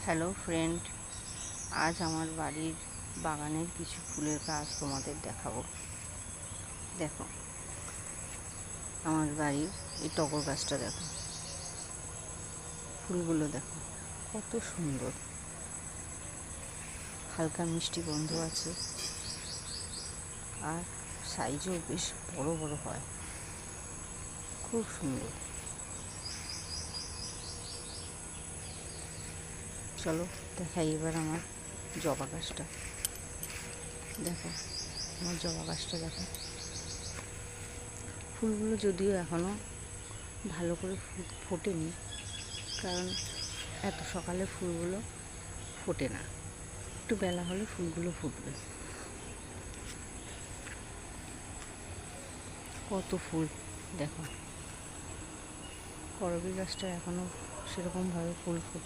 Hello friend, আজ আমার বাড়ির বাগানের কিছু ফুলের গাছ তোমাদের দেখাবো। দেখো, আমার বাড়ির এই টগর গাছটা দেখো, ফুলগুলো দেখো কত সুন্দর, হালকা মিষ্টি গন্ধ আছে আর সাইজও বেশ বড় বড় হয়, খুব সুন্দর। চলো দেখাই এবার আমার জবা গাছটা। দেখো আমার জবা গাছটা দেখো, ফুলগুলো যদিও এখনও ভালো করে ফোটেনি, কারণ এত সকালে ফুলগুলো ফোটে না, একটু বেলা হলে ফুলগুলো ফুটবে। কত ফুল দেখো, করবী গাছটা এখনও সেরকমভাবে ফুল ফোটে।